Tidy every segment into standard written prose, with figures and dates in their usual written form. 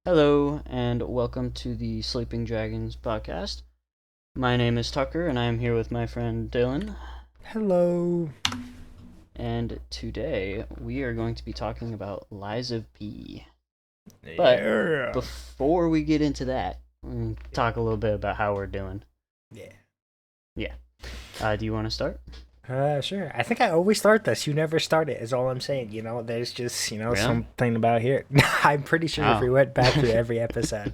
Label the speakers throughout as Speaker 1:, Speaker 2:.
Speaker 1: Hello, and welcome to the Sleeping Dragons podcast. My name is Tucker, and I am here with my friend Dylan.
Speaker 2: Hello.
Speaker 1: And today we are going to be talking about Lies of P. But before we get into that, we'll talk a little bit about how we're doing.
Speaker 2: Yeah.
Speaker 1: Do you want to start?
Speaker 2: Sure. I think I always start this. You never start it, is all I'm saying. There's just,
Speaker 1: Really?
Speaker 2: something about here. I'm pretty sure if we went back through every episode.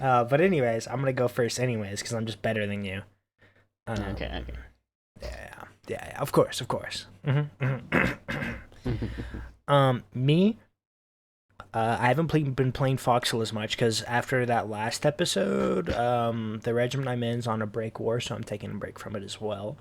Speaker 2: But anyways, I'm going to go first anyways, because I'm just better than you.
Speaker 1: Okay.
Speaker 2: Yeah, of course. Me, I haven't been playing Foxhole as much, because after that last episode, the regiment I'm in is on a break war, so I'm taking a break from it as well.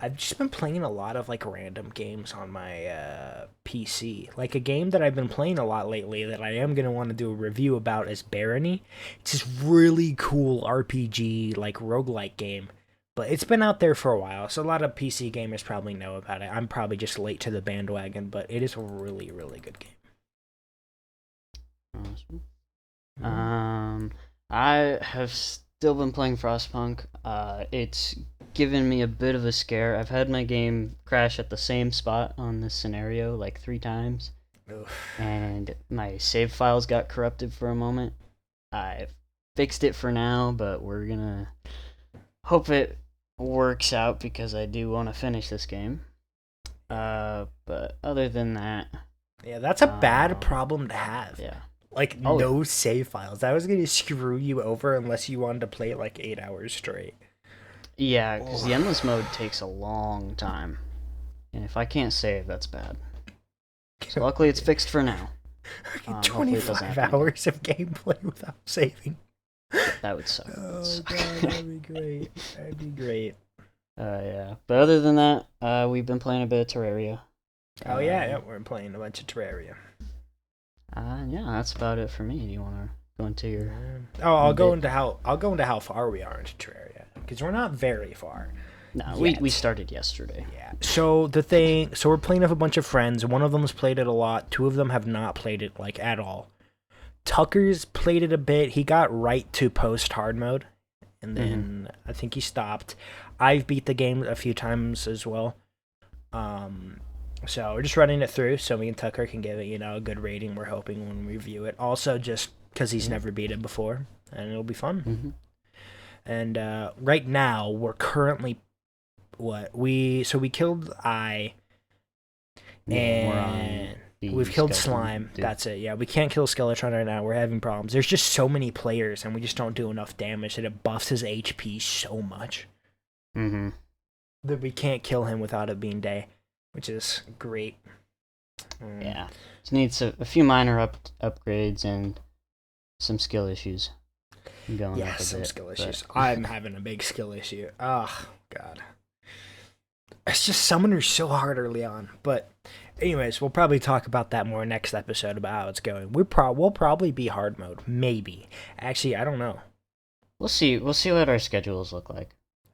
Speaker 2: I've just been playing a lot of random games on my PC. A game that I've been playing a lot lately that I am going to want to do a review about is Barony. It's this really cool RPG, roguelike game. But it's been out there for a while, so a lot of PC gamers probably know about it. I'm probably just late to the bandwagon, but it is a really, really good game.
Speaker 1: Awesome. I have still been playing Frostpunk. It's given me a bit of a scare. I've had my game crash at the same spot on this scenario 3 times.
Speaker 2: Oof.
Speaker 1: And my save files got corrupted for a moment. I fixed it for now, but we're gonna hope it works out because I do want to finish this game. But other than that,
Speaker 2: yeah, that's a bad problem to have.
Speaker 1: Yeah.
Speaker 2: No save files. That was gonna screw you over unless you wanted to play it 8 hours straight.
Speaker 1: Yeah, because the endless mode takes a long time. And if I can't save, that's bad. So luckily it's fixed for now.
Speaker 2: 25 hours of gameplay without saving.
Speaker 1: That would suck.
Speaker 2: Oh god, that'd be great. That'd be great.
Speaker 1: Yeah. But other than that, we've been playing a bit of Terraria.
Speaker 2: Oh yeah, we're playing a bunch of Terraria.
Speaker 1: Yeah, that's about it for me. Do you want to go into your?
Speaker 2: I'll go into how far we are into Terraria, because we're not very far.
Speaker 1: No, we started yesterday.
Speaker 2: Yeah. So we're playing with a bunch of friends. One of them has played it a lot. 2 of them have not played it at all. Tucker's played it a bit. He got right to post hard mode, and then I think he stopped. I've beat the game a few times as well. So we're just running it through so me and Tucker can give it, a good rating, we're hoping, when we review it. Also, just because he's never beat it before, and it'll be fun. And right now, we're currently... We killed I, and we've killed Slime. Dude. That's it. Yeah, we can't kill Skeletron right now. We're having problems. There's just so many players, and we just don't do enough damage that it buffs his HP so much. That we can't kill him without it being day, which is great.
Speaker 1: Yeah, it needs a few minor upgrades and some skill issues.
Speaker 2: Skill issues. I'm having a big skill issue. Oh god. It's just summoners so hard early on. But anyways, we'll probably talk about that more next episode about how it's going. We'll probably be hard mode. Maybe. Actually, I don't know.
Speaker 1: We'll see what our schedules look like.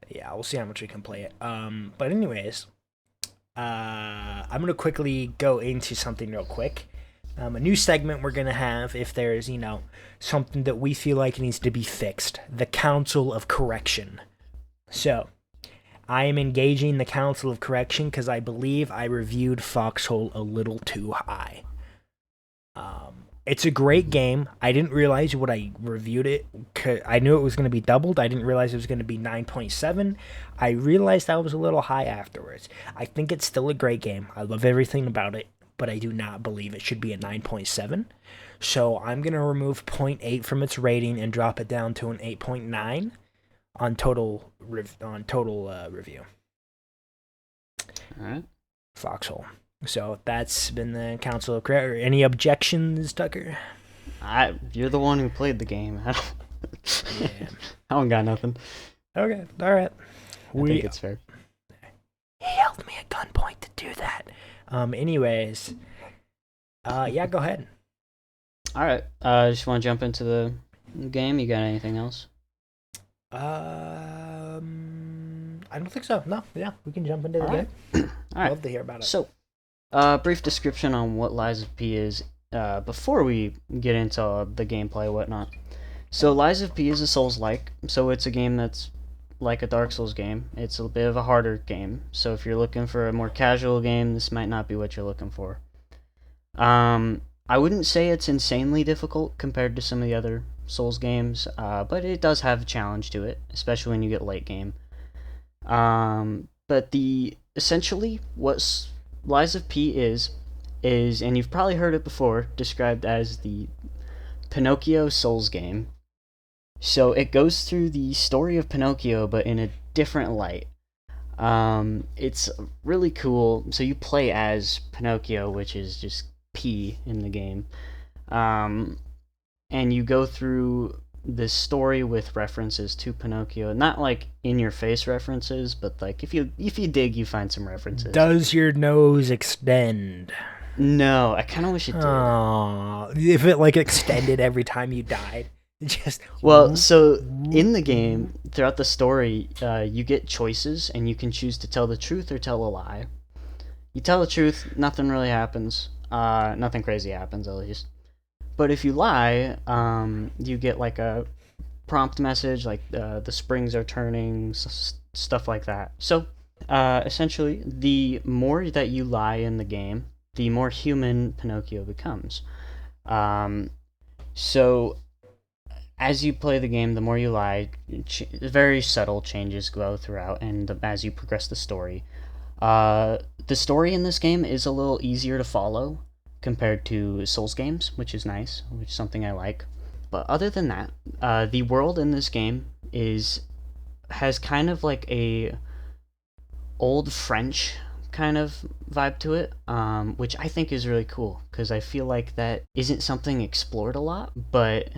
Speaker 2: Yeah, we'll see how much we can play it. But anyways, I'm going to quickly go into something real quick. A new segment we're going to have if there's, something that we feel like needs to be fixed. The Council of Correction. So... I am engaging the Council of Correction because I believe I reviewed Foxhole a little too high. It's a great game. I didn't realize when I reviewed it. I knew it was going to be doubled. I didn't realize it was going to be 9.7. I realized I was a little high afterwards. I think it's still a great game. I love everything about it, but I do not believe it should be a 9.7. So I'm going to remove 0.8 from its rating and drop it down to an 8.9. On total review.
Speaker 1: All right.
Speaker 2: Foxhole. So that's been the Council of Correction. Any objections, Tucker?
Speaker 1: You're the one who played the game. I don't got nothing.
Speaker 2: Okay, all right.
Speaker 1: I think it's fair.
Speaker 2: He held me at gunpoint to do that. Anyways, yeah, go ahead.
Speaker 1: All right. I just want to jump into the game. You got anything else?
Speaker 2: I don't think so. No, yeah, we can jump into the game.
Speaker 1: All right.
Speaker 2: Love to hear about it.
Speaker 1: So, brief description on what Lies of P is. before we get into the gameplay and whatnot. So Lies of P is a Souls-like, so it's a game that's like a Dark Souls game. It's a bit of a harder game, so if you're looking for a more casual game, this might not be what you're looking for. I wouldn't say it's insanely difficult compared to some of the other Souls games, but it does have a challenge to it, especially when you get late game. But essentially what Lies of P is, and you've probably heard it before, described as the Pinocchio Souls game. So it goes through the story of Pinocchio, but in a different light. It's really cool. So you play as Pinocchio, which is just P in the game. And you go through this story with references to Pinocchio. Not like in your face references, but like if you dig, you find some references.
Speaker 2: Does your nose extend?
Speaker 1: No, I kind of wish it did.
Speaker 2: Aww, if it like extended every time you died.
Speaker 1: Well, so in the game, throughout the story, you get choices, and you can choose to tell the truth or tell a lie. You tell the truth, nothing really happens. Nothing crazy happens, at least. But if you lie, you get like a prompt message, like the springs are turning, stuff like that. So, essentially, the more that you lie in the game, the more human Pinocchio becomes. So as you play the game, the more you lie, very subtle changes go throughout, and as you progress the story. The story in this game is a little easier to follow compared to Souls games, which is nice, which is something I like. But other than that, the world in this game has kind of like a old French kind of vibe to it, which I think is really cool, because I feel like that isn't something explored a lot, but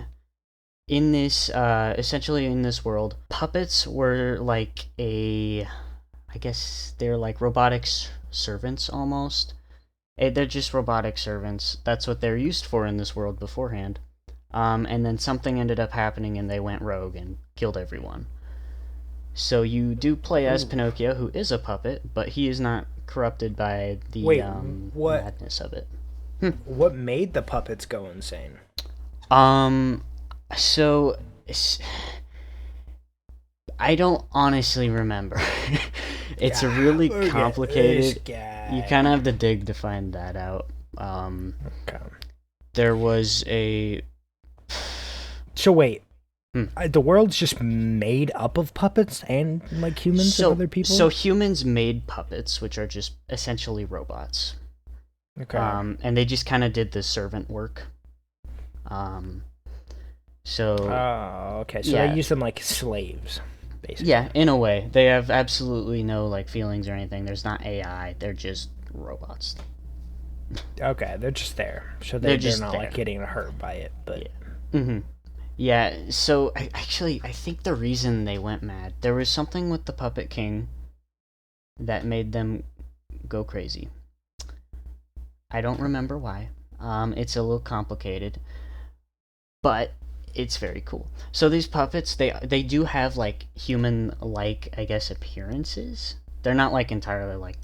Speaker 1: in this, essentially in this world, puppets were like I guess they're like robotics servants almost. They're just robotic servants. That's what they're used for in this world beforehand. And then something ended up happening and they went rogue and killed everyone. So you do play as Pinocchio, who is a puppet, but he is not corrupted by the madness of it.
Speaker 2: What made the puppets go insane?
Speaker 1: So I don't honestly remember. It's a really complicated. You kind of have to dig to find that out.
Speaker 2: Okay.
Speaker 1: There was a.
Speaker 2: So wait, the world's just made up of puppets and like humans and other people.
Speaker 1: So humans made puppets, which are just essentially robots.
Speaker 2: Okay.
Speaker 1: And they just kind of did the servant work. So.
Speaker 2: Oh, okay. So they use them like slaves, basically.
Speaker 1: Yeah, in a way, they have absolutely no like feelings or anything. There's not AI. They're just robots.
Speaker 2: Okay, they're just there, so they're not there. Like getting hurt by it, but.
Speaker 1: Yeah. Yeah. So I think the reason they went mad, there was something with the Puppet King that made them go crazy. I don't remember why. It's a little complicated, but it's very cool. So these puppets, they do have like human-like, I guess, appearances. They're not like entirely like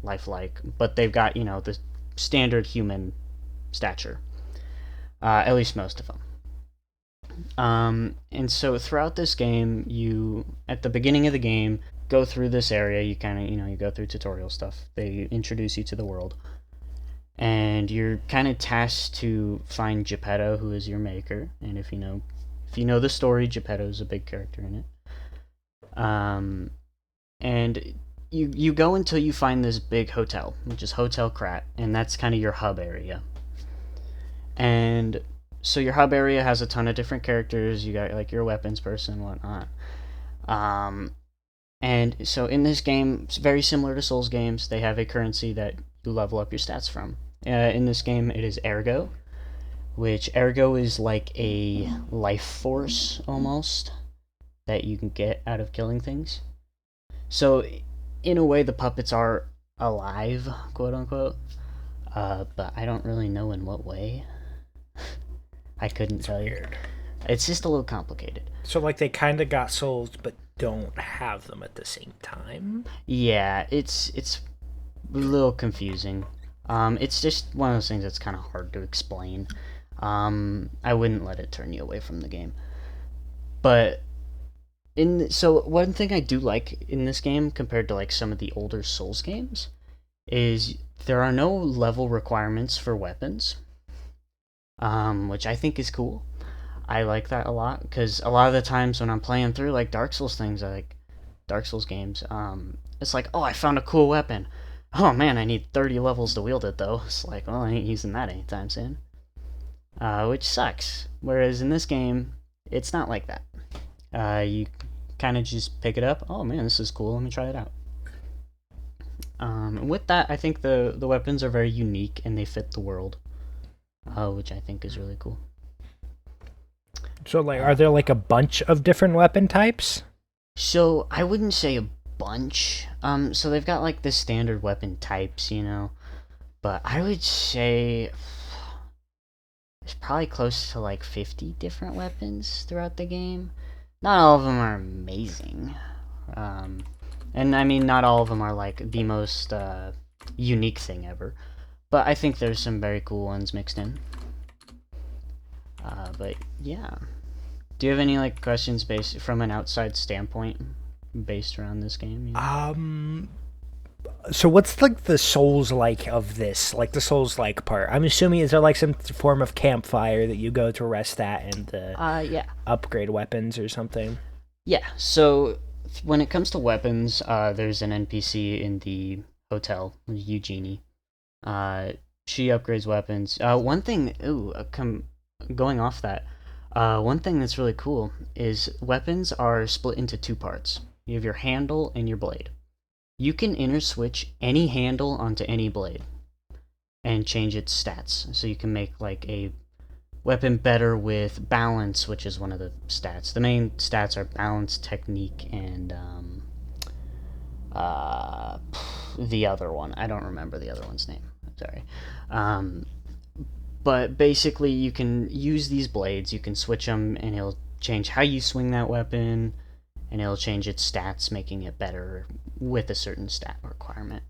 Speaker 1: lifelike, but they've got, the standard human stature. At least most of them. And so throughout this game, you, at the beginning of the game, go through this area. You kind of, you go through tutorial stuff. They introduce you to the world. And you're kind of tasked to find Geppetto, who is your maker. And if you know the story, Geppetto is a big character in it. And you go until you find this big hotel, which is Hotel Krat, and that's kind of your hub area. And so your hub area has a ton of different characters. You got like your weapons person and whatnot. And so in this game, it's very similar to Souls games. They have a currency that you level up your stats from. In this game, it is Ergo, which Ergo is like a life force almost that you can get out of killing things. So in a way, the puppets are alive, quote unquote, but I don't really know in what way. I couldn't tell you. It's just a little complicated.
Speaker 2: So like they kind of got souls, but don't have them at the same time.
Speaker 1: Yeah, it's a little confusing. It's just one of those things that's kind of hard to explain. I wouldn't let it turn you away from the game. But so one thing I do like in this game compared to like some of the older Souls games is there are no level requirements for weapons, which I think is cool. I like that a lot because a lot of the times when I'm playing through like Dark Souls things, like Dark Souls games, it's like, oh, I found a cool weapon. Oh man, I need 30 levels to wield it though. It's like, well, I ain't using that anytime soon. Which sucks. Whereas in this game, it's not like that. You kind of just pick it up. Oh man, this is cool. Let me try it out. With that, I think the weapons are very unique and they fit the world, which I think is really cool.
Speaker 2: So, like, are there like a bunch of different weapon types?
Speaker 1: So I wouldn't say a bunch. So they've got like the standard weapon types, but I would say there's probably close to like 50 different weapons throughout the game. Not all of them are amazing. And I mean, not all of them are like the most unique thing ever. But I think there's some very cool ones mixed in. But yeah. Do you have any like questions based from an outside standpoint based around this game?
Speaker 2: So what's like the Souls like of this? Like the Souls like part? I'm assuming is there like some form of campfire that you go to rest at and
Speaker 1: Yeah.
Speaker 2: upgrade weapons or something?
Speaker 1: Yeah. So when it comes to weapons, there's an NPC in the hotel, Eugenie. She upgrades weapons. One thing, going off that, one thing that's really cool is weapons are split into two parts. You have your handle and your blade. You can interswitch any handle onto any blade and change its stats. So you can make like a weapon better with balance, which is one of the stats. The main stats are balance, technique, and the other one. I don't remember the other one's name. Sorry. But basically, you can use these blades. You can switch them, and it'll change how you swing that weapon, and it'll change its stats, making it better with a certain stat requirement.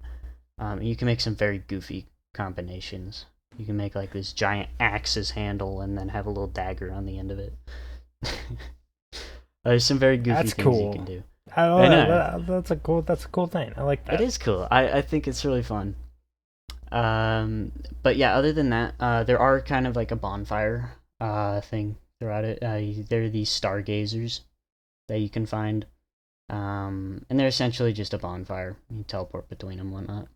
Speaker 1: You can make some very goofy combinations. You can make like this giant axe's handle and then have a little dagger on the end of it. There's some very goofy things you can do.
Speaker 2: I know. That's a cool thing. I like that.
Speaker 1: It is cool. I think it's really fun. But yeah, other than that, there are kind of like a bonfire thing throughout it. There are these stargazers that you can find. And they're essentially just a bonfire. You teleport between them, whatnot.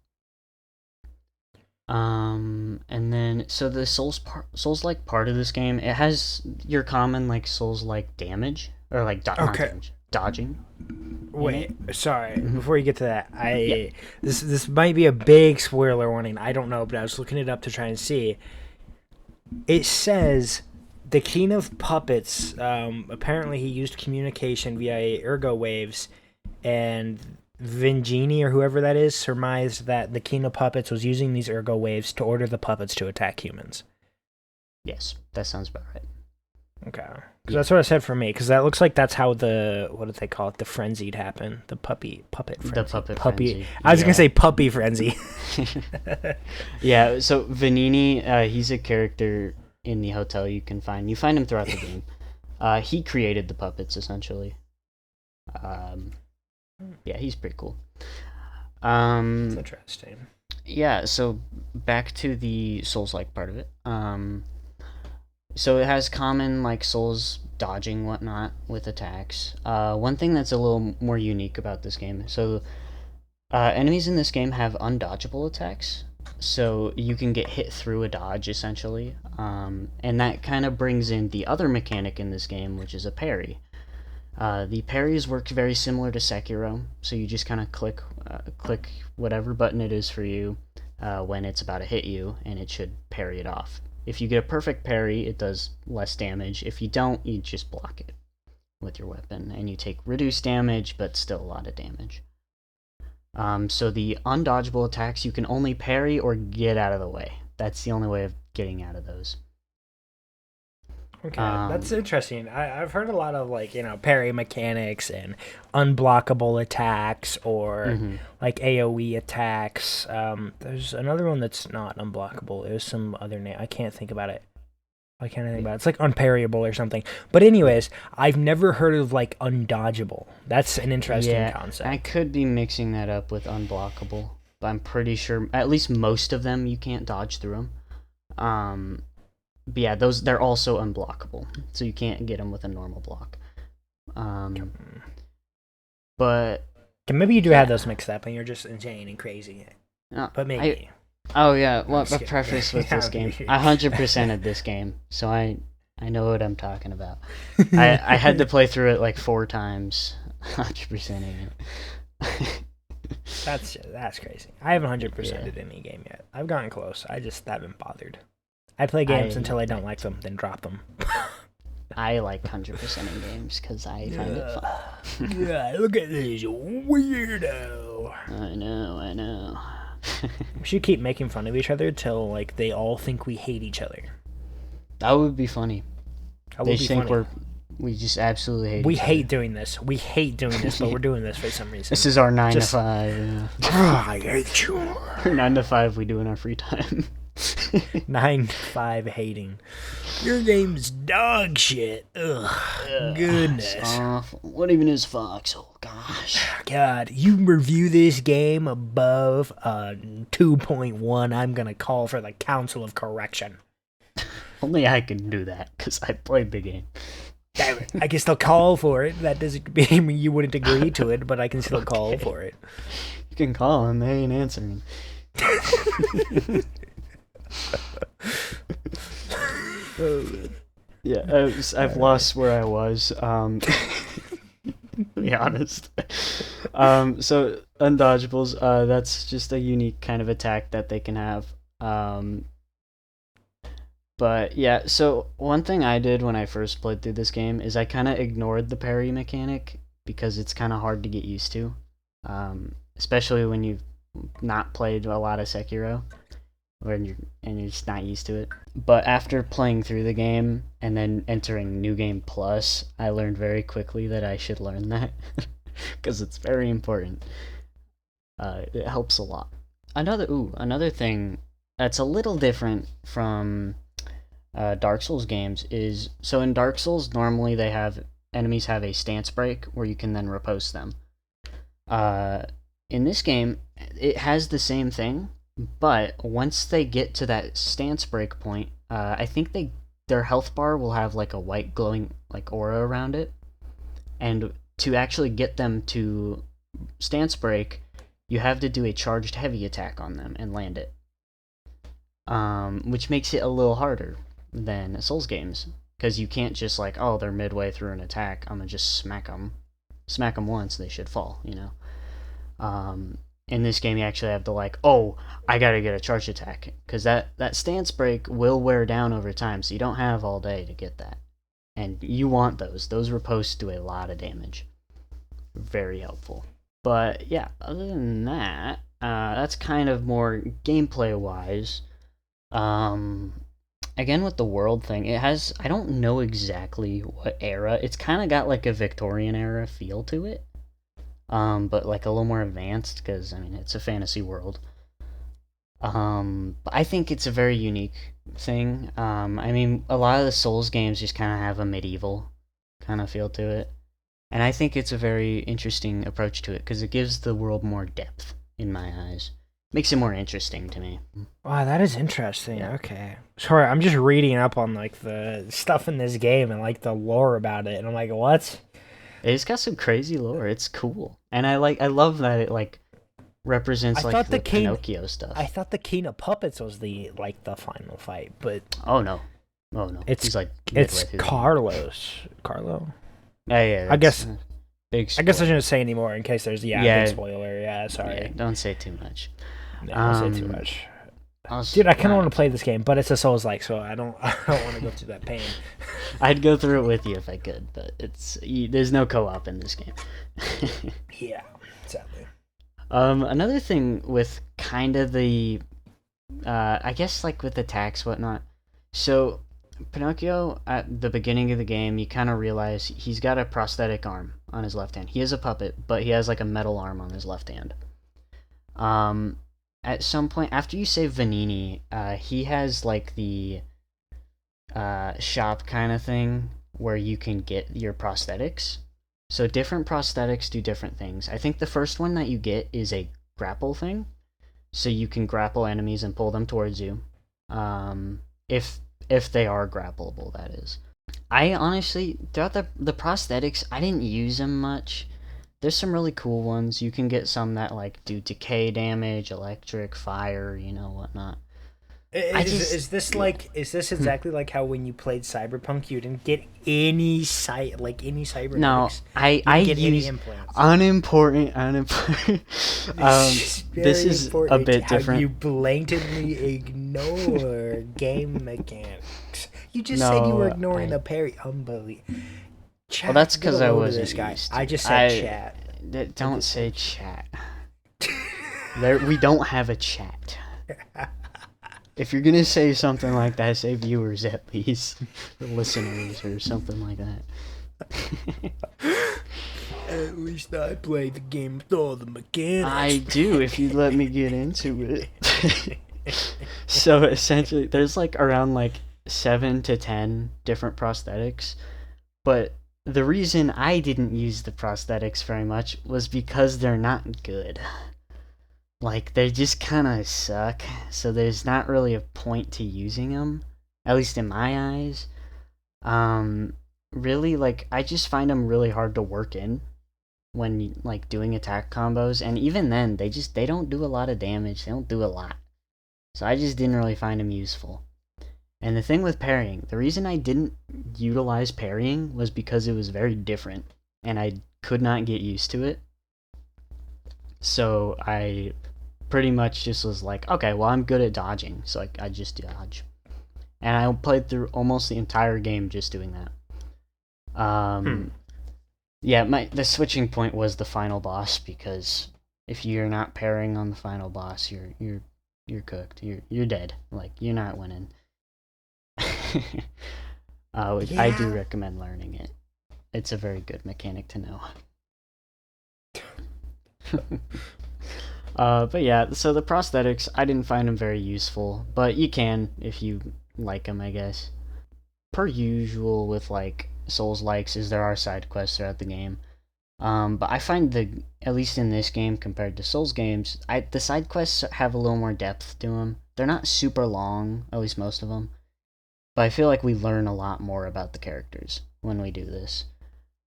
Speaker 1: And then so the Souls-like part of this game, it has your common like Souls-like damage or like not damage, dodging.
Speaker 2: Wait, sorry. Before you get to that, this might be a big spoiler warning. I don't know, but I was looking it up to try and see. It says the king of puppets. Apparently, he used communication via ergo waves, and Vingini or whoever that is surmised that the king of puppets was using these ergo waves to order the puppets to attack humans.
Speaker 1: Yes, that sounds about right.
Speaker 2: Okay, because that's what I said for me. Because that looks like that's how what did they call it? The frenzied happened. The puppet frenzy.
Speaker 1: The puppet frenzy.
Speaker 2: I was gonna say puppy frenzy.
Speaker 1: Yeah. So Vanini, he's a character in the hotel you can find. You find him throughout the game. He created the puppets essentially. Yeah, he's pretty cool.
Speaker 2: That's interesting.
Speaker 1: Yeah. So back to the Souls-like part of it. So it has common like Souls dodging whatnot with attacks. One thing that's a little more unique about this game. So enemies in this game have undodgeable attacks. So you can get hit through a dodge essentially. And that kind of brings in the other mechanic in this game, which is a parry. The parries work very similar to Sekiro. So you just kind of click whatever button it is for you when it's about to hit you, and it should parry it off. If you get a perfect parry, it does less damage. If you don't, you just block it with your weapon, and you take reduced damage, but still a lot of damage. So the undodgeable attacks, you can only parry or get out of the way. That's the only way of getting out of those.
Speaker 2: Okay,
Speaker 1: Um,
Speaker 2: that's interesting. I've heard a lot of like parry mechanics and unblockable attacks or
Speaker 1: hmm
Speaker 2: like AOE attacks. There's another one that's not unblockable. It was some other name. I can't think about it. I can't think about it. It's like unparryable or something. But anyways, I've never heard of like undodgeable. That's an interesting
Speaker 1: Yeah, I
Speaker 2: concept.
Speaker 1: could be mixing that up with unblockable, but I'm pretty sure at least most of them you can't dodge through them. Um, but yeah, they're also unblockable, so you can't get them with a normal block. Um, but
Speaker 2: Okay, maybe you do have
Speaker 1: yeah,
Speaker 2: those mixed up and you're just insane and crazy. But
Speaker 1: I
Speaker 2: maybe.
Speaker 1: oh yeah,
Speaker 2: I'm
Speaker 1: well,
Speaker 2: just
Speaker 1: a
Speaker 2: kidding.
Speaker 1: preface with this game. I 100%ed this game, so I know what I'm talking about. I had to play through it like 4 times, 100%ing it.
Speaker 2: That's crazy. I haven't 100%
Speaker 1: Yeah,
Speaker 2: ed any game yet. I've gotten close. I just haven't bothered. I play games
Speaker 1: I
Speaker 2: until I don't like them, then drop them.
Speaker 1: I like 100%ing games because I find it fun.
Speaker 2: Yeah, look at this weirdo.
Speaker 1: I know.
Speaker 2: We should keep making fun of each other till like they all think we hate each other.
Speaker 1: That would be funny.
Speaker 2: That
Speaker 1: They
Speaker 2: would be
Speaker 1: think
Speaker 2: funny.
Speaker 1: we just absolutely hate
Speaker 2: We
Speaker 1: each
Speaker 2: hate
Speaker 1: other.
Speaker 2: doing this. We hate doing this, but we're doing this for some reason.
Speaker 1: This is our 9
Speaker 2: Just-
Speaker 1: to 5. Yeah.
Speaker 2: I hate you.
Speaker 1: Our 9 to 5 we do in our free time.
Speaker 2: 9-5 hating. Your game's dog shit. Ugh. Goodness.
Speaker 1: It's awful. What even is Foxhole? Gosh.
Speaker 2: God, you review this game above 2.1, I'm gonna call for the Council of Correction.
Speaker 1: Only I can do that because I played the game.
Speaker 2: Damn it. I can still call for it. That doesn't mean you wouldn't agree to it, but I can still call
Speaker 1: Okay.
Speaker 2: for it.
Speaker 1: You can call him. They ain't answering. Yeah, I've lost where I was. To be honest. So undodgeables. That's just a unique kind of attack that they can have. But yeah, so one thing I did when I first played through this game is I kind of ignored the parry mechanic because it's kind of hard to get used to, especially when you've not played a lot of Sekiro, and you're just not used to it. But after playing through the game and then entering New Game Plus, I learned very quickly that I should learn that because it's very important. It helps a lot. Another thing that's a little different from Dark Souls games is so in Dark Souls normally enemies have a stance break where you can then riposte them. In this game, it has the same thing, but once they get to that stance break point, I think their health bar will have like a white glowing like aura around it, and to actually get them to stance break, you have to do a charged heavy attack on them and land it, which makes it a little harder than Souls games because you can't just like, oh, they're midway through an attack, I'm gonna just smack them once, they should fall, you know. In this game, you actually have to like, oh, I gotta get a charge attack because that stance break will wear down over time, so you don't have all day to get that, and you want those. Those riposts do a lot of damage. Very helpful. But yeah, other than that, that's kind of more gameplay wise. Again with the world thing, I don't know exactly what era. It's kind of got like a Victorian era feel to it. But like a little more advanced because I mean it's a fantasy world. But I think it's a very unique thing. I mean a lot of the Souls games just kind of have a medieval kind of feel to it, and I think it's a very interesting approach to it because it gives the world more depth in my eyes. Makes it more interesting to me.
Speaker 2: Wow, that is interesting.
Speaker 1: Yeah.
Speaker 2: Okay. Sorry, I'm just reading up on like the stuff in this game and like the lore about it, and I'm like, what?
Speaker 1: It's got some crazy lore. It's cool, and I love that it like represents
Speaker 2: I
Speaker 1: like
Speaker 2: thought
Speaker 1: the
Speaker 2: the king-
Speaker 1: Pinocchio stuff.
Speaker 2: I thought the King of Puppets was the final fight, but
Speaker 1: Oh no,
Speaker 2: It's-
Speaker 1: he's like midway
Speaker 2: it's
Speaker 1: through the game.
Speaker 2: Carlos. Carlo?
Speaker 1: Yeah.
Speaker 2: I guess-
Speaker 1: Big.
Speaker 2: I guess I
Speaker 1: spoiler.
Speaker 2: shouldn't say anymore in case there's
Speaker 1: Yeah.
Speaker 2: big spoiler. Yeah, sorry.
Speaker 1: Yeah, don't say too much.
Speaker 2: Yeah, don't say too much.
Speaker 1: Also,
Speaker 2: Dude, I kind of want to play this game, but it's a Souls-like, so I don't want to go through that pain.
Speaker 1: I'd go through it with you if I could, but there's no co-op in this game.
Speaker 2: Yeah, sadly.
Speaker 1: Another thing with kind of the, I guess like with attacks whatnot. So Pinocchio, at the beginning of the game, you kind of realize he's got a prosthetic arm on his left hand. He is a puppet, but he has like a metal arm on his left hand. Um, at some point after you save Vanini, he has like the shop kind of thing where you can get your prosthetics. So different prosthetics do different things. I think the first one that you get is a grapple thing, so you can grapple enemies and pull them towards you. If they are grappleable, that is. I honestly, throughout the prosthetics, I didn't use them much. There's some really cool ones. You can get some that like do decay damage, electric, fire, whatnot.
Speaker 2: Is this exactly like how when you played Cyberpunk you didn't get any cybernetics?
Speaker 1: No,
Speaker 2: You
Speaker 1: I
Speaker 2: didn't get any
Speaker 1: use
Speaker 2: implants.
Speaker 1: unimportant.
Speaker 2: It's
Speaker 1: This
Speaker 2: very
Speaker 1: is a
Speaker 2: important
Speaker 1: bit
Speaker 2: how
Speaker 1: different.
Speaker 2: you blatantly ignore game mechanics. You just said you
Speaker 1: No,
Speaker 2: were ignoring the parry. Unbelievable. Chat,
Speaker 1: Well, that's
Speaker 2: get
Speaker 1: because
Speaker 2: a
Speaker 1: I
Speaker 2: load of
Speaker 1: wasn't
Speaker 2: this guy.
Speaker 1: used to
Speaker 2: I
Speaker 1: it.
Speaker 2: just said chat.
Speaker 1: Don't
Speaker 2: just
Speaker 1: say chat. We don't have a chat. If you're gonna say something like that, say viewers at least, or listeners, or something like that.
Speaker 2: At least I play the game with all the mechanics.
Speaker 1: I do, if you let me get into it. So essentially, there's like around like 7 to 10 different prosthetics, but the reason I didn't use the prosthetics very much was because they're not good. Like, they just kind of suck, so there's not really a point to using them, at least in my eyes. Really, like, I just find them really hard to work in when, like, doing attack combos, and even then, they don't do a lot of damage, they don't do a lot. So I just didn't really find them useful. And the thing with parrying, the reason I didn't utilize parrying was because it was very different, and I could not get used to it. So I pretty much just was like, okay, well, I'm good at dodging, so I just dodge. And I played through almost the entire game just doing that. Yeah, the switching point was the final boss, because if you're not parrying on the final boss, you're cooked. You're dead. Like, you're not winning. I do recommend learning it. It's a very good mechanic to know. But yeah, so the prosthetics, I didn't find them very useful, but you can if you like them, I guess. Per usual with like Souls likes, is there are side quests throughout the game. But I find at least in this game compared to Souls games, the side quests have a little more depth to them. They're not super long, at least most of them. But I feel like we learn a lot more about the characters when we do this.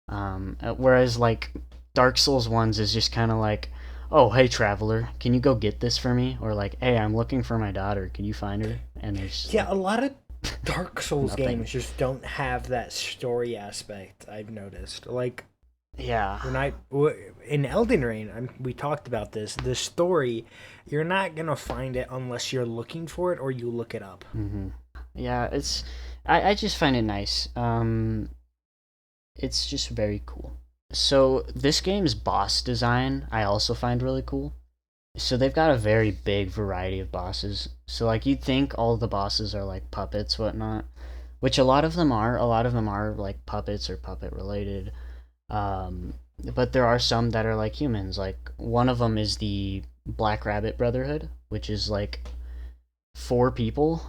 Speaker 1: Whereas like Dark Souls ones is just kind of like, oh, hey traveler, can you go get this for me? Or like, hey, I'm looking for my daughter, can you find her? And there's
Speaker 2: a lot of Dark Souls
Speaker 1: Nothing.
Speaker 2: games just don't have that story aspect. I've noticed. Like,
Speaker 1: yeah,
Speaker 2: in Elden Ring, we talked about this. The story, you're not gonna find it unless you're looking for it or you look it up.
Speaker 1: yeah, I just find it nice. It's just very cool. So this game's boss design I also find really cool. So they've got a very big variety of bosses. So like you'd think all the bosses are like puppets, whatnot, which a lot of them are. A lot of them are like puppets or puppet related. But there are some that are like humans. Like one of them is the Black Rabbit Brotherhood, which is like 4 people.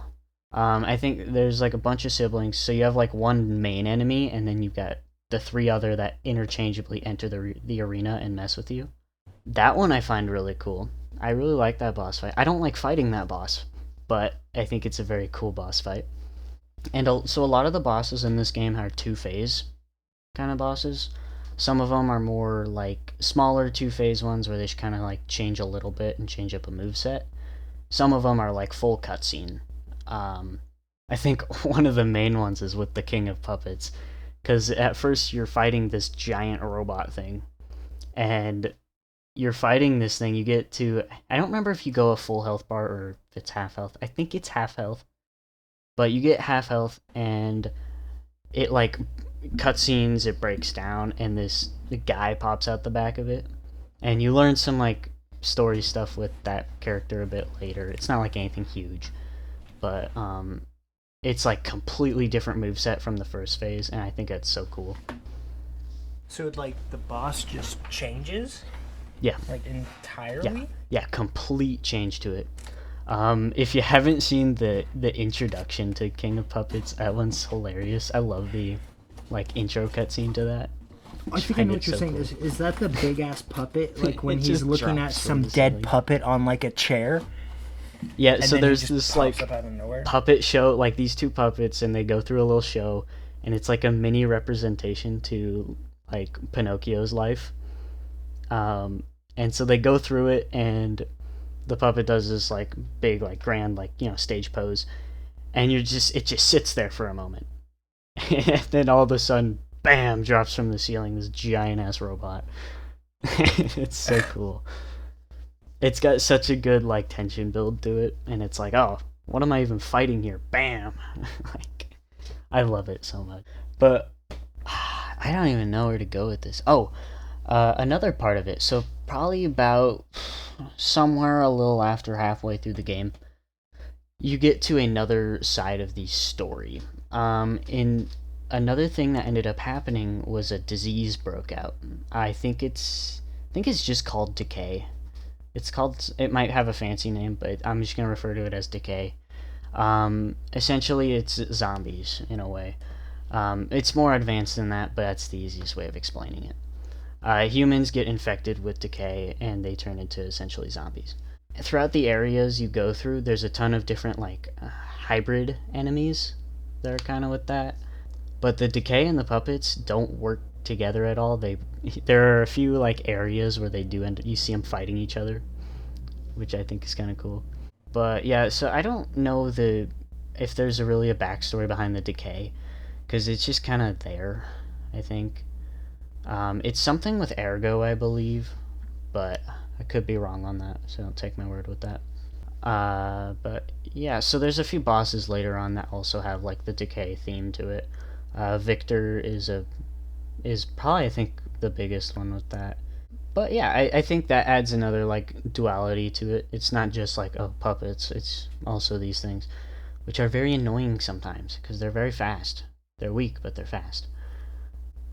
Speaker 1: I think there's like a bunch of siblings. So you have like one main enemy, and then you've got the 3 other that interchangeably enter the arena and mess with you. That one I find really cool. I really like that boss fight. I don't like fighting that boss, but I think it's a very cool boss fight. And so a lot of the bosses in this game are 2-phase kind of bosses. Some of them are more like smaller 2-phase ones where they just kind of like change a little bit and change up a moveset. Some of them are like full cutscene. I think one of the main ones is with the King of Puppets, because at first you're fighting this giant robot thing, and you're fighting this thing. You get to, I don't remember if you go a full health bar or if it's half health. I think it's half health, but you get half health, and it like cutscenes, it breaks down, and the guy pops out the back of it, and you learn some like story stuff with that character a bit later. It's not like anything huge, but it's like completely different moveset from the first phase, and I think that's so cool.
Speaker 2: So like the boss just changes?
Speaker 1: Yeah.
Speaker 2: Like entirely?
Speaker 1: Yeah, complete change to it. If you haven't seen the introduction to King of Puppets, that one's hilarious. I love the like intro cutscene to that.
Speaker 2: I think I know what you're saying. Cool. Is that the big ass puppet? Like when he's looking at some dead puppet on like a chair?
Speaker 1: Yeah, so there's this like puppet show, like these two puppets, and they go through a little show, and it's like a mini representation to like Pinocchio's life. And so they go through it, and the puppet does this like big, like grand, like, you know, stage pose, and it just sits there for a moment, and then all of a sudden, bam, drops from the ceiling this giant ass robot. It's so cool. It's got such a good like tension build to it, and it's like, oh, what am I even fighting here? Bam! Like, I love it so much. But I don't even know where to go with this. Oh, another part of it. So probably about somewhere a little after halfway through the game, you get to another side of the story. In another thing that ended up happening was a disease broke out. I think it's just called decay. It might have a fancy name, but I'm just gonna refer to it as decay. Essentially, it's zombies in a way. It's more advanced than that, but that's the easiest way of explaining it. Humans get infected with decay, and they turn into essentially zombies. Throughout the areas you go through, there's a ton of different like hybrid enemies that are kind of with that. But the decay and the puppets don't work together at all. There are a few like areas where they do end. You see them fighting each other, which I think is kind of cool. But yeah, so I don't know if there's really a backstory behind the decay, because it's just kind of there. I think it's something with ergo, I believe, but I could be wrong on that, so don't take my word with that. But yeah, so there's a few bosses later on that also have like the decay theme to it. Victor is probably, I think, the biggest one with that. But yeah, I think that adds another like duality to it. It's not just like, oh, puppets, it's also these things, which are very annoying sometimes because they're very fast. They're weak, but they're fast.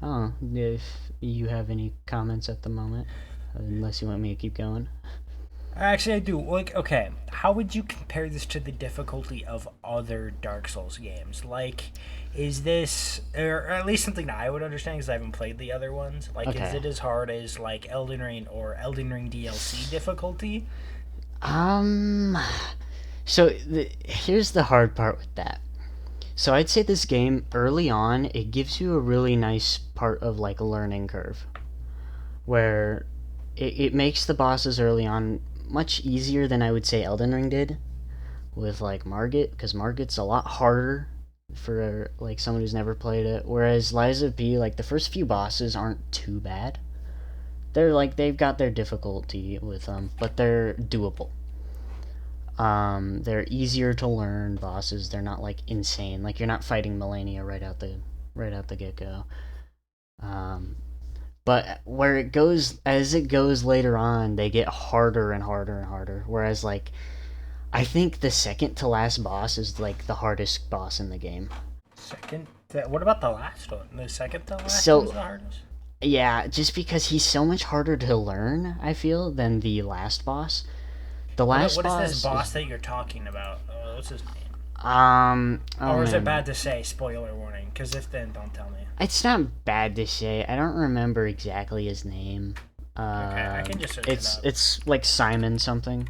Speaker 1: I don't know if you have any comments at the moment, unless you want me to keep going.
Speaker 2: Actually, I do. Like, okay, how would you compare this to the difficulty of other Dark Souls games? Like, is this, or at least something that I would understand because I haven't played the other ones. Like, okay, is it as hard as like Elden Ring or Elden Ring DLC difficulty?
Speaker 1: So here's the hard part with that. So I'd say this game early on, it gives you a really nice part of like a learning curve, where it makes the bosses early on much easier than I would say Elden Ring did with like Margit, because Margit's a lot harder for like someone who's never played it, whereas Liza P, like the first few bosses aren't too bad. They're like, they've got their difficulty with them, but they're doable. They're easier to learn bosses. They're not like insane. Like, you're not fighting Melania right out the get-go. But where it goes, as it goes later on, they get harder and harder and harder. Whereas, like, I think the second to last boss is like the hardest boss in the game.
Speaker 2: What about the last one? The second to last one's the hardest?
Speaker 1: Yeah, just because he's so much harder to learn, I feel, than the last boss.
Speaker 2: What is this boss that you're talking about? What's his name? Or is it bad to say? Spoiler warning. Because if then, don't tell me.
Speaker 1: It's not bad to say. I don't remember exactly his name.
Speaker 2: Okay, I can just search it up.
Speaker 1: It's like Simon something,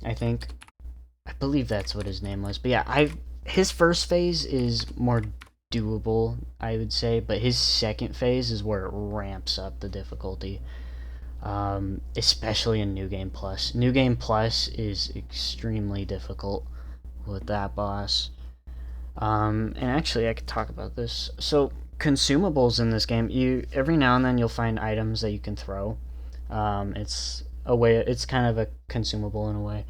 Speaker 1: I think. I believe that's what his name was. But yeah, his first phase is more doable, I would say. But his second phase is where it ramps up the difficulty. Especially in New Game Plus. New Game Plus is extremely difficult with that boss. And actually, I could talk about this. So, consumables in this game, every now and then you'll find items that you can throw. It's kind of a consumable in a way.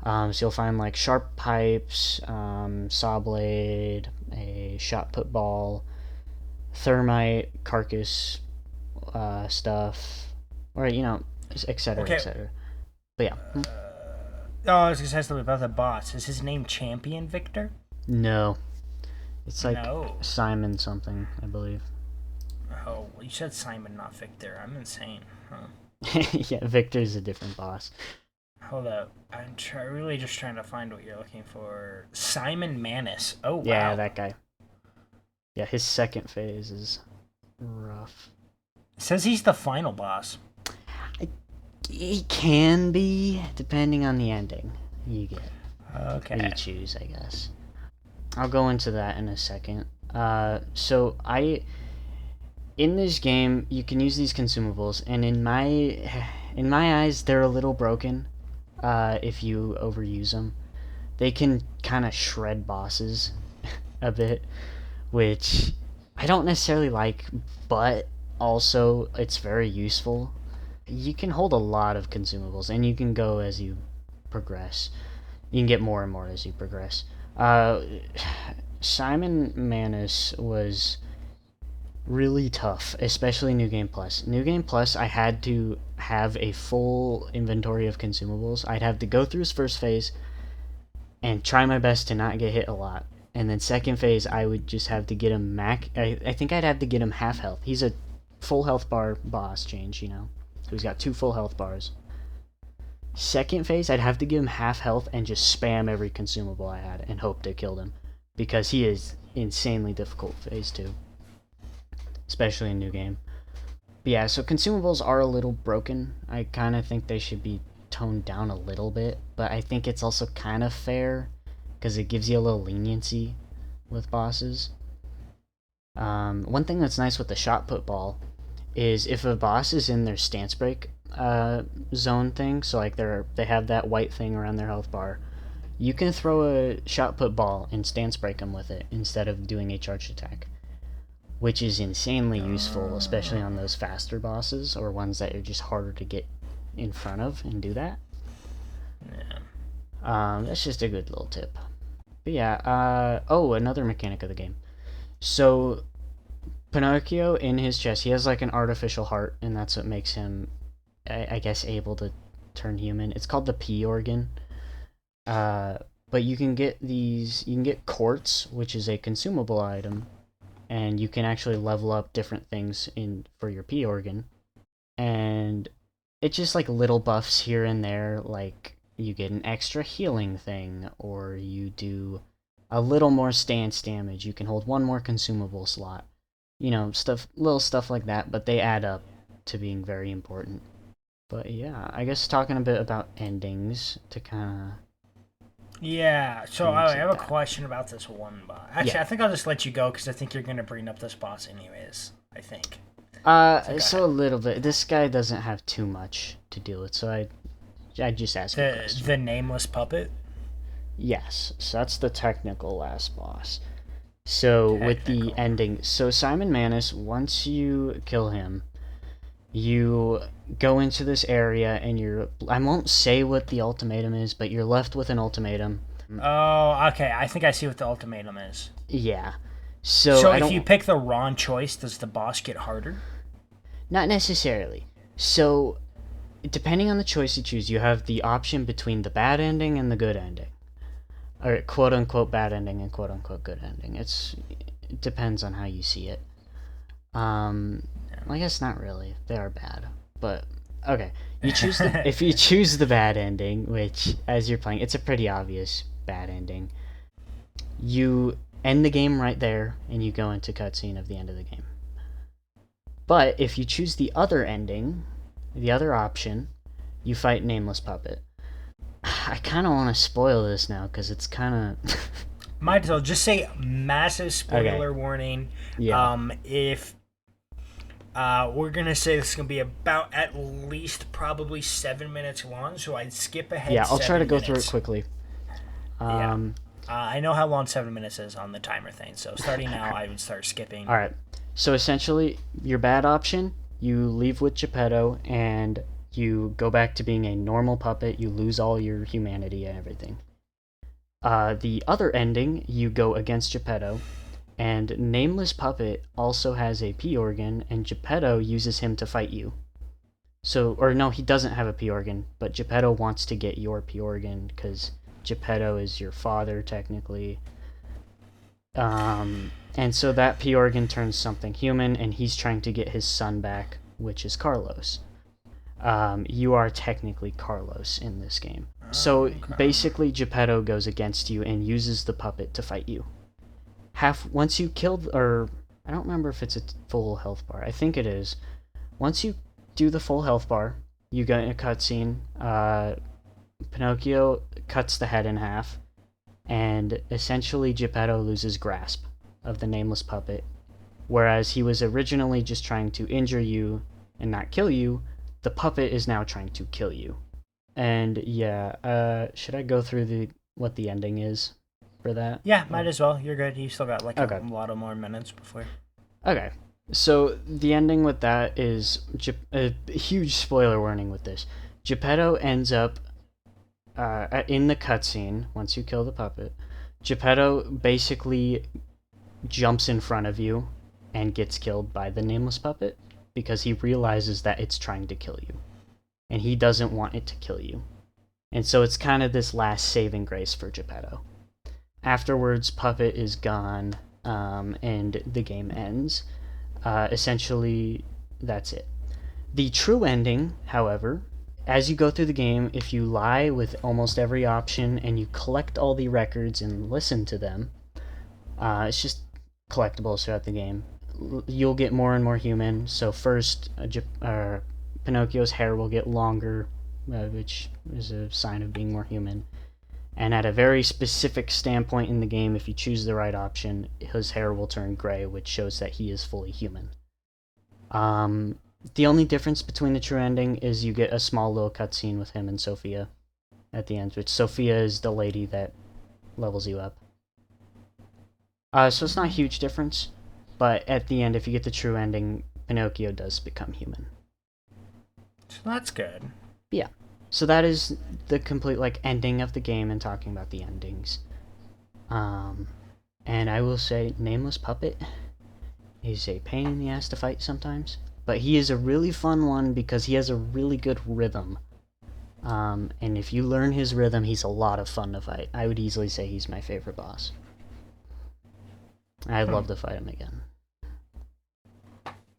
Speaker 1: So you'll find like sharp pipes, saw blade, a shot put ball, thermite, carcass stuff, or etc.
Speaker 2: Okay.
Speaker 1: etc. But yeah.
Speaker 2: I was gonna say something about the boss. Is his name Champion Victor?
Speaker 1: No, it's like
Speaker 2: No.
Speaker 1: Simon something, I believe.
Speaker 2: Oh, you said Simon, not Victor. I'm insane. Huh.
Speaker 1: Yeah, Victor's a different boss.
Speaker 2: Hold up. Really just trying to find what you're looking for. Simon Manus. Oh,
Speaker 1: Yeah,
Speaker 2: wow.
Speaker 1: that guy. Yeah, his second phase is rough.
Speaker 2: It says he's the final boss.
Speaker 1: He can be, depending on the ending you get.
Speaker 2: Okay.
Speaker 1: That you choose, I guess. I'll go into that in a second. In this game, you can use these consumables, and in my eyes, they're a little broken. If you overuse them, they can kind of shred bosses a bit, which I don't necessarily like, but also it's very useful. You can hold a lot of consumables, and you can go as you progress. You can get more and more as you progress. Uh, Simon Manus was really tough, especially New Game Plus. New Game Plus, I had to have a full inventory of consumables. I'd have to go through his first phase and try my best to not get hit a lot. And then second phase, I would just have to get him I think I'd have to get him half health. He's a full health bar boss change, So he's got 2 full health bars. Second phase, I'd have to give him half health and just spam every consumable I had and hope to kill him. Because he is insanely difficult phase 2. Especially in New Game. But yeah, so consumables are a little broken. I kind of think they should be toned down a little bit. But I think it's also kind of fair because it gives you a little leniency with bosses. One thing that's nice with the shot put ball is if a boss is in their stance break zone thing, so like they have that white thing around their health bar, you can throw a shot put ball and stance break them with it instead of doing a charged attack, which is insanely useful, especially on those faster bosses or ones that are just harder to get in front of and do that.
Speaker 2: Yeah.
Speaker 1: That's just a good little tip. But yeah, another mechanic of the game. So Pinocchio, in his chest, he has like an artificial heart, and that's what makes him, I guess, able to turn human. It's called the P organ. But you can get quartz, which is a consumable item, and you can actually level up different things for your P organ. And it's just like little buffs here and there, like you get an extra healing thing, or you do a little more stance damage. You can hold one more consumable slot. Little stuff like that, but they add up to being very important. But yeah, I guess talking a bit about endings to kind of.
Speaker 2: Yeah, so I have a question about this one boss. Actually,
Speaker 1: Yeah.
Speaker 2: I think I'll just let you go because I think you're going to bring up this boss anyways. I think.
Speaker 1: So a little bit. This guy doesn't have too much to deal with, so I just ask a question.
Speaker 2: The nameless puppet?
Speaker 1: Yes, so that's the technical last boss. So with the ending, so Simon Manus, once you kill him, you go into this area and I won't say what the ultimatum is, but you're left with an ultimatum.
Speaker 2: Oh, okay. I think I see what the ultimatum is.
Speaker 1: Yeah. So
Speaker 2: if you pick the wrong choice, does the boss get harder?
Speaker 1: Not necessarily. So depending on the choice you choose, you have the option between the bad ending and the good ending. Or quote unquote bad ending and quote unquote good ending. It depends on how you see it. I guess not really. They are bad. But okay. If you choose the bad ending, which as you're playing, it's a pretty obvious bad ending. You end the game right there and you go into cutscene of the end of the game. But if you choose the other ending, the other option, you fight Nameless Puppet. I kind of want to spoil this now because it's kind of.
Speaker 2: Might as well just say massive spoiler warning.
Speaker 1: Yeah.
Speaker 2: If we're gonna say this is gonna be about at least probably 7 minutes long, so I'd skip ahead.
Speaker 1: Yeah, I'll try to go through it quickly.
Speaker 2: I know how long 7 minutes is on the timer thing, so starting now, I would start skipping.
Speaker 1: All right. So essentially, your bad option, you leave with Geppetto and you go back to being a normal puppet. You lose all your humanity and everything. The other ending, you go against Geppetto, and Nameless Puppet also has a P organ, and Geppetto uses him to fight you. No, he doesn't have a P organ, but Geppetto wants to get your P organ because Geppetto is your father, technically. And so that P organ turns something human, and he's trying to get his son back, which is Carlos. You are technically Carlos in this game. So basically, Geppetto goes against you and uses the puppet to fight you. Once you killed, or I don't remember if it's a full health bar. I think it is. Once you do the full health bar, you get a cutscene. Pinocchio cuts the head in half, and essentially Geppetto loses grasp of the nameless puppet. Whereas he was originally just trying to injure you and not kill you, the puppet is now trying to kill you. And yeah, should I go through what the ending is for that?
Speaker 2: Yeah, might as well. You're good. You still got like a lot of more minutes before.
Speaker 1: Okay. So the ending with that is a huge spoiler warning with this. Geppetto ends up in the cutscene once you kill the puppet. Geppetto basically jumps in front of you and gets killed by the nameless puppet because he realizes that it's trying to kill you. And he doesn't want it to kill you. And so it's kind of this last saving grace for Geppetto. Afterwards, Puppet is gone, and the game ends. Essentially, that's it. The true ending, however, as you go through the game, if you lie with almost every option and you collect all the records and listen to them, it's just collectibles throughout the game. You'll get more and more human. So first, Pinocchio's hair will get longer, which is a sign of being more human. And at a very specific standpoint in the game, if you choose the right option, his hair will turn gray, which shows that he is fully human. The only difference between the true ending is you get a small little cutscene with him and Sophia at the end, which Sophia is the lady that levels you up. So it's not a huge difference, but at the end, if you get the true ending, Pinocchio does become human.
Speaker 2: So that's good.
Speaker 1: Yeah. So that is the complete ending of the game and talking about the endings. And I will say Nameless Puppet is a pain in the ass to fight sometimes, but he is a really fun one because he has a really good rhythm. And if you learn his rhythm, he's a lot of fun to fight. I would easily say he's my favorite boss. I'd love to fight him again.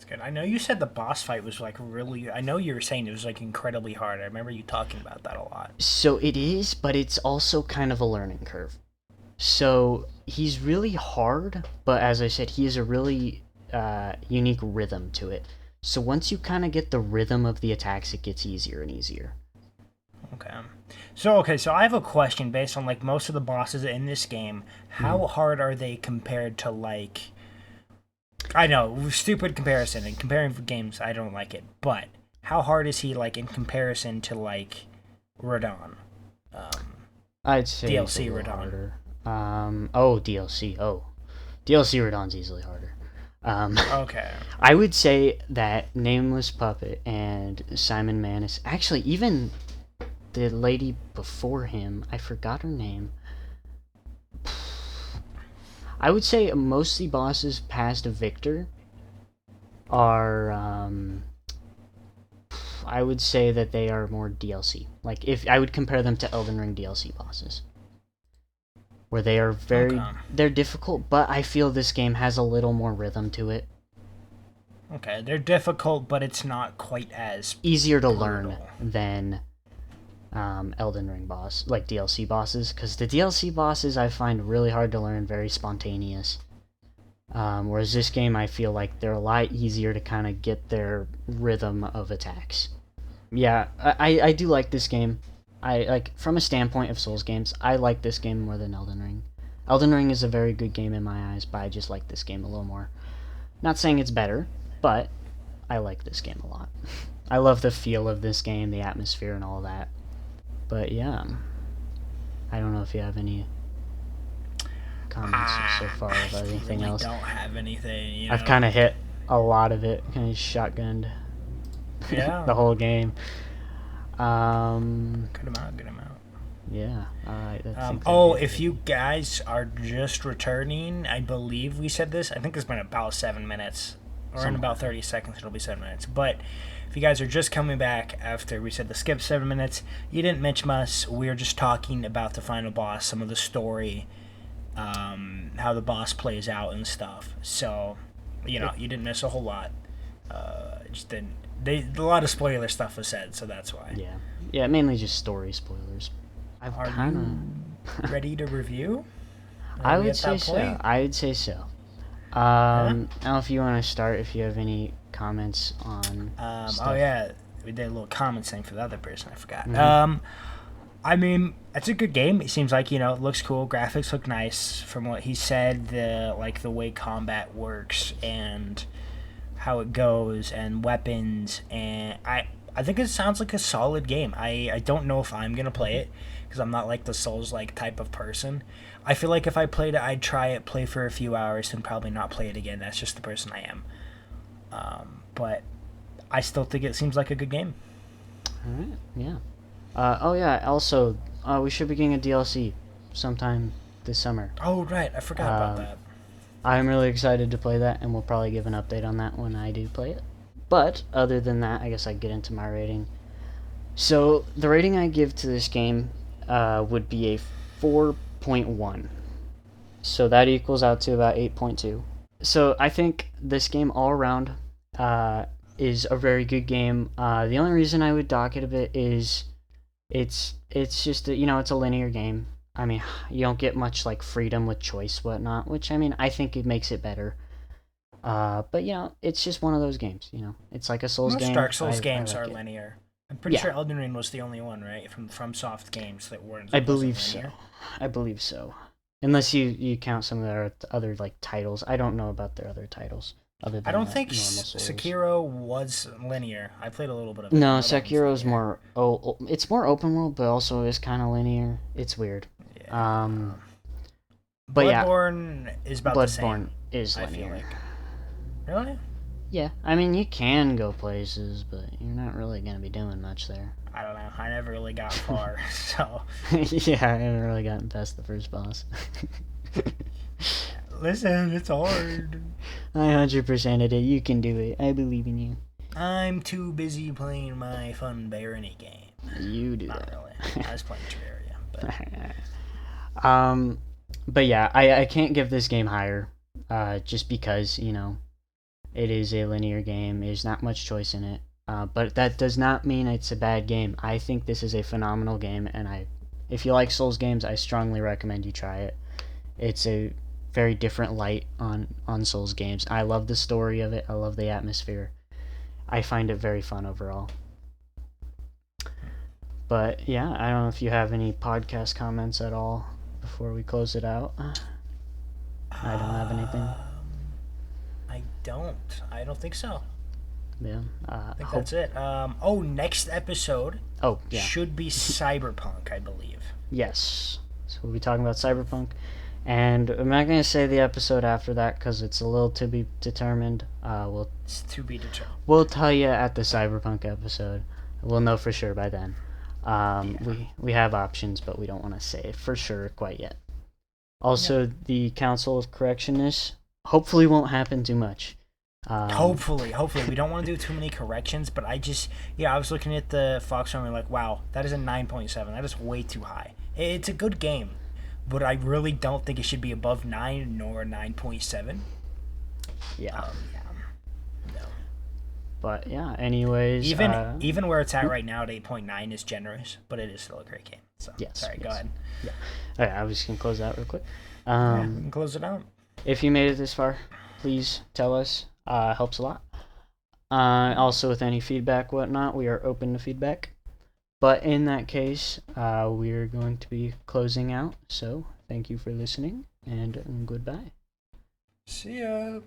Speaker 2: Good. I know you said the boss fight was really. I know you were saying it was incredibly hard. I remember you talking about that a lot.
Speaker 1: So it is, but it's also kind of a learning curve. So he's really hard, but as I said, he has a really unique rhythm to it. So once you kind of get the rhythm of the attacks, it gets easier and easier.
Speaker 2: Okay. So I have a question based on most of the bosses in this game. How hard are they compared to I know, stupid comparison, and comparing games, I don't like it, but how hard is he, in comparison to, Radon?
Speaker 1: I'd say
Speaker 2: DLC Radon.
Speaker 1: Harder. DLC. DLC Radon's easily harder.
Speaker 2: Okay.
Speaker 1: I would say that Nameless Puppet and Simon Manus, actually, even the lady before him, I forgot her name. I would say mostly bosses past Victor are, I would say that they are more DLC. If I would compare them to Elden Ring DLC bosses. Where they are they're difficult, but I feel this game has a little more rhythm to it.
Speaker 2: Okay, they're difficult, but it's not quite as
Speaker 1: easier to learn than Elden Ring DLC bosses, because the DLC bosses I find really hard to learn, very spontaneous. Whereas this game, I feel like they're a lot easier to kind of get their rhythm of attacks. Yeah, I do like this game. From a standpoint of Souls games, I like this game more than Elden Ring. Elden Ring is a very good game in my eyes, but I just like this game a little more. Not saying it's better, but I like this game a lot. I love the feel of this game, the atmosphere, and all that. But yeah, I don't know if you have any comments so far about anything else.
Speaker 2: I don't have anything.
Speaker 1: I've kind of hit a lot of it, kind of shotgunned the whole game. Good
Speaker 2: amount.
Speaker 1: Yeah.
Speaker 2: If you guys are just returning, I believe we said this. I think it's been about 7 minutes, or in about 30 seconds it'll be 7 minutes. But if you guys are just coming back after we said the skip 7 minutes, you didn't mention us. We were just talking about the final boss, some of the story, how the boss plays out and stuff. So, you didn't miss a whole lot. Just didn't. A lot of spoiler stuff was said, so that's why.
Speaker 1: Yeah, mainly just story spoilers.
Speaker 2: Are you ready to review?
Speaker 1: I would say so. I would say so. Now, if you want to start, if you have any comments on.
Speaker 2: Oh yeah, we did a little comments thing for the other person. I forgot.
Speaker 1: Mm-hmm.
Speaker 2: I mean, it's a good game. It seems like, it looks cool. Graphics look nice. From what he said, the way combat works and how it goes and weapons, and I think it sounds like a solid game. I don't know if I'm gonna play it because I'm not like the Souls-like type of person. I feel like if I played it, I'd try it, play for a few hours, and probably not play it again. That's just the person I am. But I still think it seems like a good game.
Speaker 1: All right. Yeah. Oh yeah. Also, we should be getting a DLC sometime this summer.
Speaker 2: Oh right, I forgot about that.
Speaker 1: I'm really excited to play that, and we'll probably give an update on that when I do play it. But other than that, I guess I get into my rating. So the rating I give to this game would be a 4.1. So that equals out to about 8.2. So I think this game all around is a very good game. The only reason I would dock it a bit is it's just it's a linear game. I mean, you don't get much like freedom with choice, whatnot, which I mean, I think it makes it better. But it's just one of those games. It's like a Souls game.
Speaker 2: Most Dark Souls games
Speaker 1: I like
Speaker 2: are
Speaker 1: it.
Speaker 2: linear. I'm pretty sure Elden Ring was the only one, right, from Soft Games that weren't.
Speaker 1: I believe so. Unless you count some of their other like titles. I don't know about their other titles. Other than
Speaker 2: I don't think
Speaker 1: Souls.
Speaker 2: Sekiro was linear. I played a little bit of it.
Speaker 1: No, Sekiro's more. It's more open world, but also is kind of linear. It's weird.
Speaker 2: Yeah.
Speaker 1: But
Speaker 2: Bloodborne is about the same.
Speaker 1: Bloodborne is linear.
Speaker 2: I feel like. Really?
Speaker 1: Yeah, I mean you can go places, but you're not really gonna be doing much there.
Speaker 2: I don't know. I never really got far, so.
Speaker 1: Yeah, I haven't really gotten past the first boss.
Speaker 2: Listen, it's hard.
Speaker 1: I 100% it. You can do it. I believe in you.
Speaker 2: I'm too busy playing my fun Barony game.
Speaker 1: You do
Speaker 2: Not
Speaker 1: that.
Speaker 2: really. I was playing Terraria,
Speaker 1: but. But yeah, I can't give this game higher. Just because it is a linear game. There's not much choice in it. But that does not mean it's a bad game. I think this is a phenomenal game, and if you like Souls games, I strongly recommend you try it. It's a very different light on Souls games. I love the story of it. I love the atmosphere. I find it very fun overall. But yeah, I don't know if you have any podcast comments at all before we close it out. I don't have anything.
Speaker 2: I don't think so.
Speaker 1: Yeah.
Speaker 2: I think that's it. Next episode should be Cyberpunk, I believe.
Speaker 1: Yes. So we'll be talking about Cyberpunk. And I'm not going to say the episode after that because it's a little to be determined.
Speaker 2: It's to be determined.
Speaker 1: We'll tell you at the Cyberpunk episode. We'll know for sure by then. We have options, but we don't want to say it for sure quite yet. Also, the Council of Correctionists hopefully won't happen too much.
Speaker 2: Hopefully. We don't want to do too many corrections, but I was looking at the Fox Army like, wow, that is a 9.7. That is way too high. It's a good game, but I really don't think it should be above 9 nor 9.7.
Speaker 1: Yeah.
Speaker 2: No.
Speaker 1: But yeah, anyways.
Speaker 2: Even where it's at right now at 8.9 is generous, but it is still a great game. So, sorry, go ahead.
Speaker 1: Yeah. All right, I was just going to close that real quick.
Speaker 2: We can close it out.
Speaker 1: If you made it this far, please tell us. Helps a lot. Also, with any feedback, whatnot, we are open to feedback. But in that case, we're going to be closing out. So, thank you for listening, and goodbye.
Speaker 2: See ya.